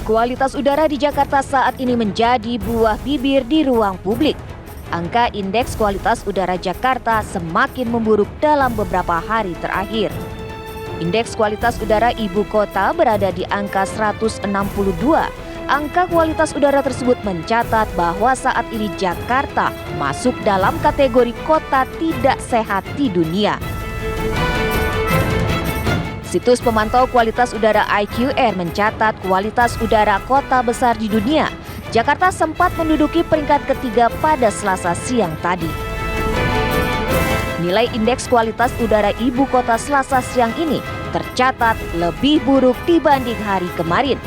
Kualitas udara di Jakarta saat ini menjadi buah bibir di ruang publik. Angka indeks kualitas udara Jakarta semakin memburuk dalam beberapa hari terakhir. Indeks kualitas udara ibu kota berada di angka 162. Angka kualitas udara tersebut mencatat bahwa saat ini Jakarta masuk dalam kategori kota tidak sehat di dunia. Situs pemantau kualitas udara IQR mencatat kualitas udara kota besar di dunia. Jakarta sempat menduduki peringkat ketiga pada Selasa siang tadi. Nilai indeks kualitas udara ibu kota Selasa siang ini tercatat lebih buruk dibanding hari kemarin.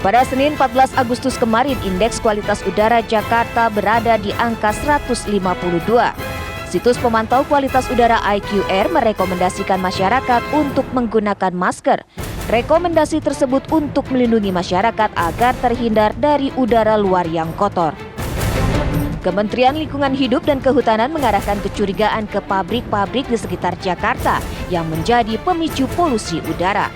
Pada Senin 14 Agustus kemarin, indeks kualitas udara Jakarta berada di angka 152. Situs pemantau kualitas udara IQR merekomendasikan masyarakat untuk menggunakan masker. Rekomendasi tersebut untuk melindungi masyarakat agar terhindar dari udara luar yang kotor. Kementerian Lingkungan Hidup dan Kehutanan mengarahkan kecurigaan ke pabrik-pabrik di sekitar Jakarta yang menjadi pemicu polusi udara.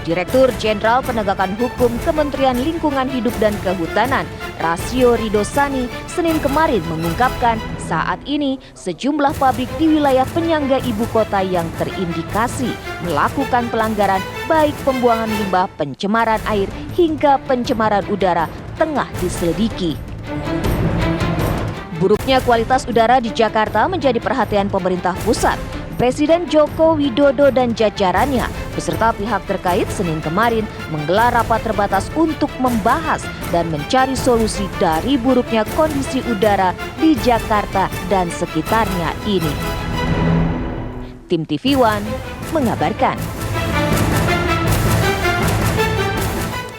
Direktur Jenderal Penegakan Hukum Kementerian Lingkungan Hidup dan Kehutanan, Rasio Ridosani, Senin kemarin mengungkapkan saat ini sejumlah pabrik di wilayah penyangga ibu kota yang terindikasi melakukan pelanggaran baik pembuangan limbah, pencemaran air, hingga pencemaran udara tengah diselidiki. Buruknya kualitas udara di Jakarta menjadi perhatian pemerintah pusat. Presiden Joko Widodo dan jajarannya beserta pihak terkait Senin kemarin menggelar rapat terbatas untuk membahas dan mencari solusi dari buruknya kondisi udara di Jakarta dan sekitarnya ini. Tim TV One mengabarkan.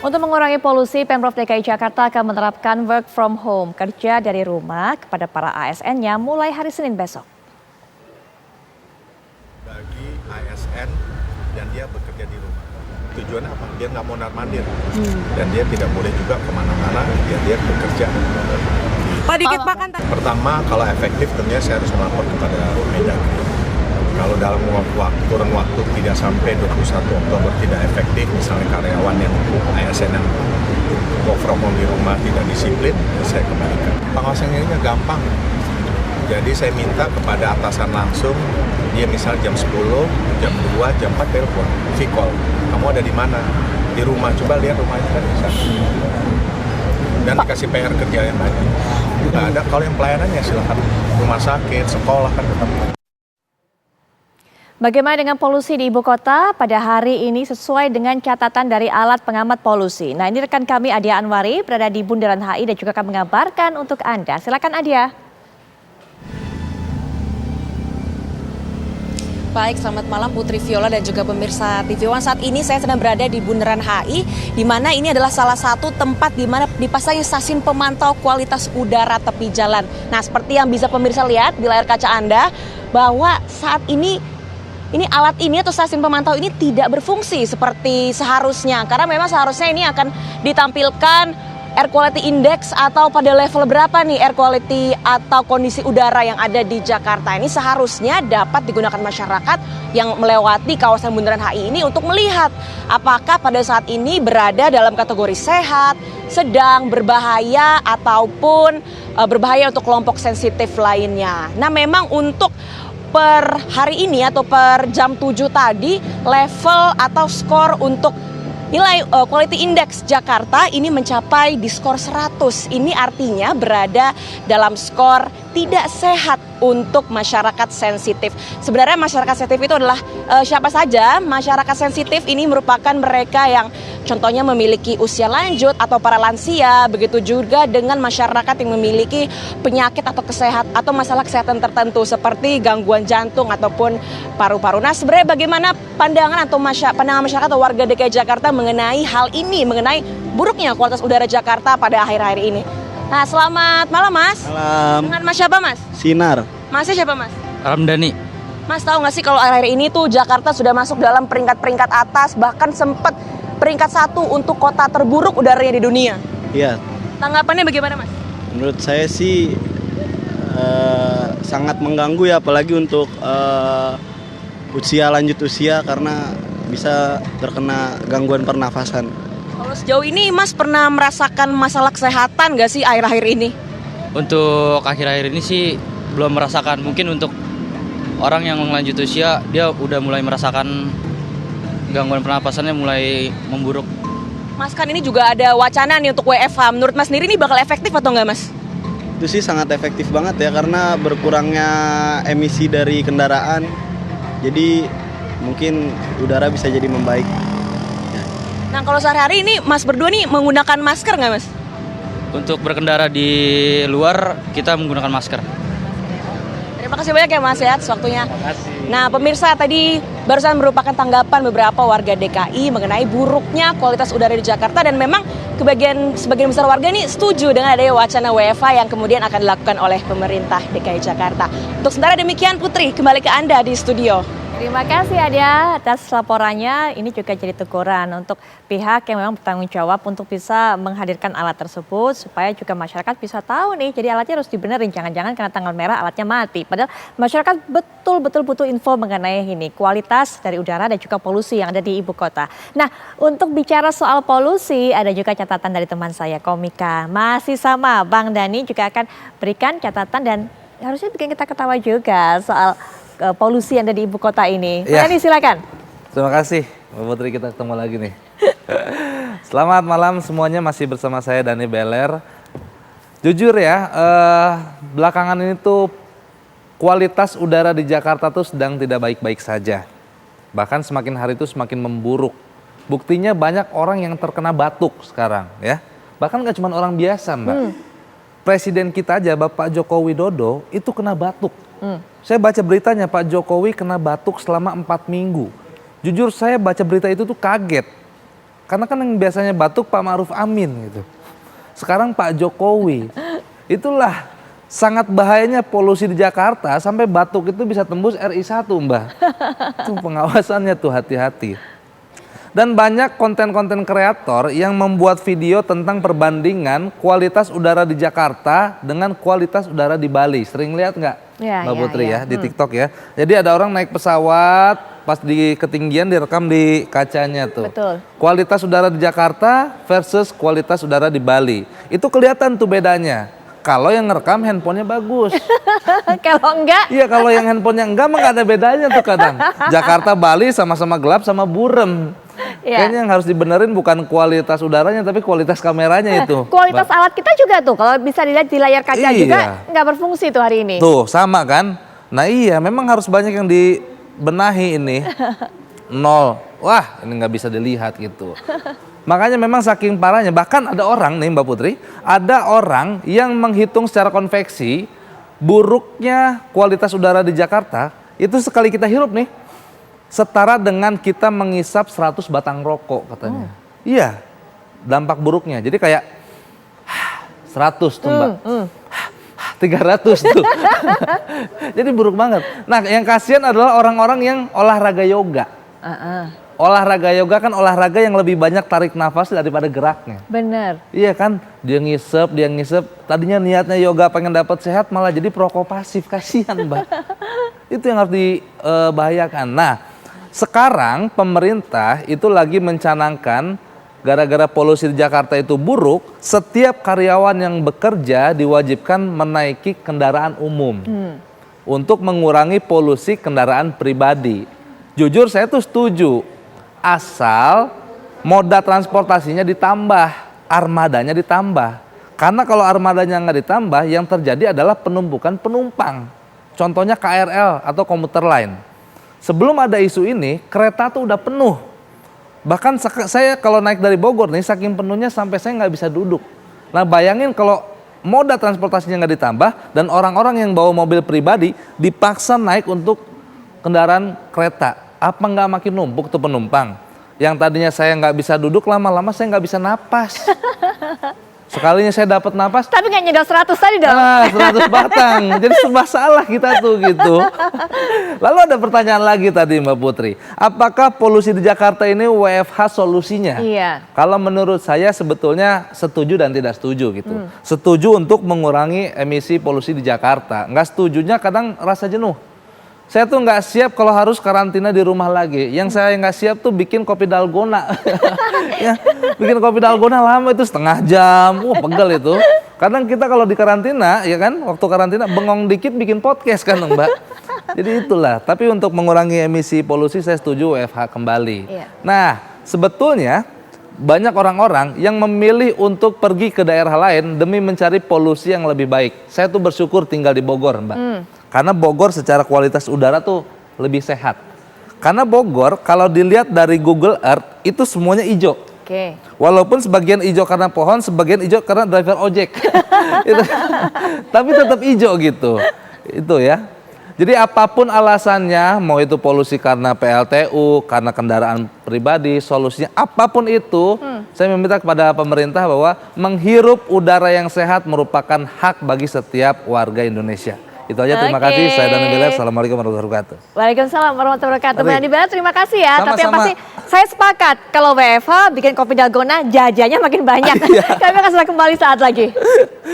Untuk mengurangi polusi, Pemprov DKI Jakarta akan menerapkan work from home, kerja dari rumah kepada para ASN-nya mulai hari Senin besok. Bagi ASN dan dia bekerja di rumah. Tujuannya apa? Dia nggak mondar-mandir dan dia tidak boleh juga kemana-mana. Dia bekerja. Pak, dikit Pak kan. Pertama, kalau efektif tentunya saya harus melapor kepada Mendagri. Kalau dalam kurun waktu tidak sampai 21 Oktober tidak efektif, misalnya karyawan yang ASN yang work from home di rumah tidak disiplin, saya kembalikan. Pengawasannya ini gampang. Jadi saya minta kepada atasan langsung, dia misal jam 10, jam 2, jam 4 telepon, V-call. Kamu ada di mana? Di rumah, coba lihat rumahnya kan bisa. Dan dikasih PR kerja yang banyak. Nggak ada, kalau yang pelayanannya silakan rumah sakit, sekolah kan tetap. Bagaimana dengan polusi di ibu kota? Pada hari ini sesuai dengan catatan dari alat pengamat polusi. Nah, ini rekan kami Adia Anwari berada di Bundaran HI dan juga akan mengabarkan untuk Anda. Silakan Adia. Baik, selamat malam Putri Viola dan juga pemirsa TV One. Saat ini saya sedang berada di Bundaran HI, di mana ini adalah salah satu tempat di mana dipasangnya stasiun pemantau kualitas udara tepi jalan. Nah, seperti yang bisa pemirsa lihat di layar kaca Anda, bahwa saat ini alat ini atau stasiun pemantau ini tidak berfungsi seperti seharusnya. Karena memang seharusnya ini akan ditampilkan air quality index atau pada level berapa nih air quality atau kondisi udara yang ada di Jakarta. Ini seharusnya dapat digunakan masyarakat yang melewati kawasan Bundaran HI ini untuk melihat apakah pada saat ini berada dalam kategori sehat, sedang, berbahaya, ataupun berbahaya untuk kelompok sensitif lainnya. Nah, memang untuk per hari ini atau per jam 7 tadi level atau skor untuk nilai quality index Jakarta ini mencapai di skor 100. Ini artinya berada dalam skor tidak sehat untuk masyarakat sensitif. Sebenarnya masyarakat sensitif itu adalah siapa saja? Masyarakat sensitif ini merupakan mereka yang contohnya memiliki usia lanjut atau para lansia, begitu juga dengan masyarakat yang memiliki penyakit atau atau masalah kesehatan tertentu seperti gangguan jantung ataupun paru-paru. Nah, sebenarnya bagaimana pandangan atau pandangan masyarakat atau warga DKI Jakarta mengenai hal ini, mengenai buruknya kualitas udara Jakarta pada akhir-akhir ini? Nah, selamat malam Mas. Malam. Dengan Mas siapa Mas? Sinar. Masnya siapa Mas? Ramdhani. Mas tahu nggak sih kalau akhir-akhir ini tuh Jakarta sudah masuk dalam peringkat-peringkat atas, bahkan sempat peringkat 1 untuk kota terburuk udaranya di dunia. Iya. Tanggapannya bagaimana Mas? Menurut saya sih sangat mengganggu ya, apalagi untuk usia lanjut usia, karena bisa terkena gangguan pernafasan. Kalau sejauh ini Mas pernah merasakan masalah kesehatan nggak sih akhir-akhir ini? Untuk akhir-akhir ini sih belum merasakan. Mungkin untuk orang yang lanjut usia dia udah mulai merasakan gangguan pernapasannya mulai memburuk. Mas, kan ini juga ada wacana nih untuk WFH. Menurut Mas sendiri ini bakal efektif atau nggak, Mas? Itu sih sangat efektif banget ya karena berkurangnya emisi dari kendaraan. Jadi mungkin udara bisa jadi membaik. Nah, kalau sehari-hari ini Mas berdua nih menggunakan masker nggak, Mas? Untuk berkendara di luar kita menggunakan masker. Terima kasih banyak ya Mas ya atas waktunya. Nah pemirsa, tadi barusan merupakan tanggapan beberapa warga DKI mengenai buruknya kualitas udara di Jakarta, dan memang sebagian besar warga ini setuju dengan adanya wacana WFH yang kemudian akan dilakukan oleh pemerintah DKI Jakarta. Untuk sementara demikian, Putri kembali ke Anda di studio. Terima kasih Adia atas laporannya. Ini juga jadi teguran untuk pihak yang memang bertanggung jawab untuk bisa menghadirkan alat tersebut supaya juga masyarakat bisa tahu nih. Jadi alatnya harus dibenerin, jangan-jangan karena tanggal merah alatnya mati. Padahal masyarakat betul-betul butuh info mengenai ini, kualitas dari udara dan juga polusi yang ada di ibu kota. Nah, untuk bicara soal polusi, ada juga catatan dari teman saya Komika. Masih sama, Bang Dani juga akan berikan catatan dan harusnya bikin kita ketawa juga soal polusi yang ada di ibu kota ini. Ya. Ini silakan. Terima kasih Mbak Putri, kita ketemu lagi nih. Selamat malam semuanya, masih bersama saya Dani Beler. Jujur ya, belakangan ini tuh kualitas udara di Jakarta tuh sedang tidak baik-baik saja. Bahkan semakin hari itu semakin memburuk. Buktinya banyak orang yang terkena batuk sekarang ya. Bahkan gak cuma orang biasa Mbak. Presiden kita aja Bapak Joko Widodo itu kena batuk. Saya baca beritanya Pak Jokowi kena batuk selama 4 minggu. Jujur saya baca berita itu tuh kaget. Karena kan yang biasanya batuk Pak Ma'ruf Amin gitu. Sekarang Pak Jokowi. Itulah sangat bahayanya polusi di Jakarta sampai batuk itu bisa tembus RI1 Mbak. Itu pengawasannya tuh hati-hati. Dan banyak konten-konten kreator yang membuat video tentang perbandingan kualitas udara di Jakarta dengan kualitas udara di Bali. Sering lihat nggak Mbak Putri ya di TikTok ya. Jadi ada orang naik pesawat, pas di ketinggian direkam di kacanya tuh. Betul. Kualitas udara di Jakarta versus kualitas udara di Bali. Itu kelihatan tuh bedanya. Kalau yang ngerekam handphonenya bagus. Kalau enggak? Iya, kalau yang handphonenya enggak mah nggak ada bedanya tuh kadang. Jakarta, Bali sama-sama gelap sama burem. Ya. Kayaknya yang harus dibenerin bukan kualitas udaranya tapi kualitas kameranya itu. Kualitas alat kita juga tuh kalau bisa dilihat di layar kaca juga nggak berfungsi tuh hari ini. Tuh sama kan. Nah iya memang harus banyak yang dibenahi ini. Nol. Wah ini nggak bisa dilihat gitu. Makanya memang saking parahnya. Bahkan ada orang nih Mbak Putri. Ada orang yang menghitung secara konveksi buruknya kualitas udara di Jakarta. Itu sekali kita hirup nih, setara dengan kita mengisap 100 batang rokok katanya. Iya, dampak buruknya. Jadi kayak 100 tuh Mbak. 300 tuh. Jadi buruk banget. Nah yang kasihan adalah orang-orang yang olahraga yoga. Olahraga yoga kan olahraga yang lebih banyak tarik nafas daripada geraknya. Bener. Iya kan, dia ngisep. Tadinya niatnya yoga pengen dapat sehat malah jadi prokopasif, kasihan Mbak. Itu yang harus dibahayakan. Nah, sekarang pemerintah itu lagi mencanangkan gara-gara polusi di Jakarta itu buruk, setiap karyawan yang bekerja diwajibkan menaiki kendaraan umum untuk mengurangi polusi kendaraan pribadi. Jujur saya tuh setuju, asal moda transportasinya ditambah, armadanya ditambah. Karena kalau armadanya nggak ditambah, yang terjadi adalah penumpukan penumpang. Contohnya KRL atau komuter lain. Sebelum ada isu ini, kereta tuh udah penuh. Bahkan saya kalau naik dari Bogor nih, saking penuhnya sampai saya nggak bisa duduk. Nah bayangin kalau moda transportasinya nggak ditambah, dan orang-orang yang bawa mobil pribadi dipaksa naik untuk kendaraan kereta. Apa nggak makin numpuk tuh penumpang? Yang tadinya saya nggak bisa duduk, lama-lama saya nggak bisa napas. Sekalinya saya dapat napas, Tapi nggak nyedot 100 tadi dong. 100 batang. Jadi serba salah kita tuh gitu. Lalu ada pertanyaan lagi tadi Mbak Putri. Apakah polusi di Jakarta ini WFH solusinya? Iya. Kalau menurut saya sebetulnya setuju dan tidak setuju gitu. Setuju untuk mengurangi emisi polusi di Jakarta. Nggak setujunya kadang rasa jenuh. Saya tuh nggak siap kalau harus karantina di rumah lagi. Yang saya nggak siap tuh bikin kopi dalgona. Ya, bikin kopi dalgona lama itu setengah jam. Wah, pegel itu. Kadang kita kalau di karantina, ya kan, waktu karantina bengong dikit bikin podcast kan, Mbak. Jadi itulah. Tapi untuk mengurangi emisi polusi saya setuju WFH kembali. Iya. Nah, sebetulnya banyak orang-orang yang memilih untuk pergi ke daerah lain demi mencari polusi yang lebih baik. Saya tuh bersyukur tinggal di Bogor, Mbak. Karena Bogor secara kualitas udara tuh lebih sehat. Karena Bogor kalau dilihat dari Google Earth itu semuanya hijau. Oke. Walaupun sebagian hijau karena pohon, sebagian hijau karena driver ojek. Tapi tetap hijau gitu. Itu ya. Jadi apapun alasannya, mau itu polusi karena PLTU, karena kendaraan pribadi, solusinya apapun itu, saya meminta kepada pemerintah bahwa menghirup udara yang sehat merupakan hak bagi setiap warga Indonesia. Itu aja, terima Oke. kasih. Saya Dani Beler, Assalamualaikum warahmatullahi wabarakatuh. Waalaikumsalam warahmatullahi wabarakatuh. Mari. Mbak Dani Beler, terima kasih ya. Tapi yang Sama-sama. pasti saya sepakat kalau WFH bikin kopi dalgona jajannya makin banyak. Kami akan segera kembali saat lagi.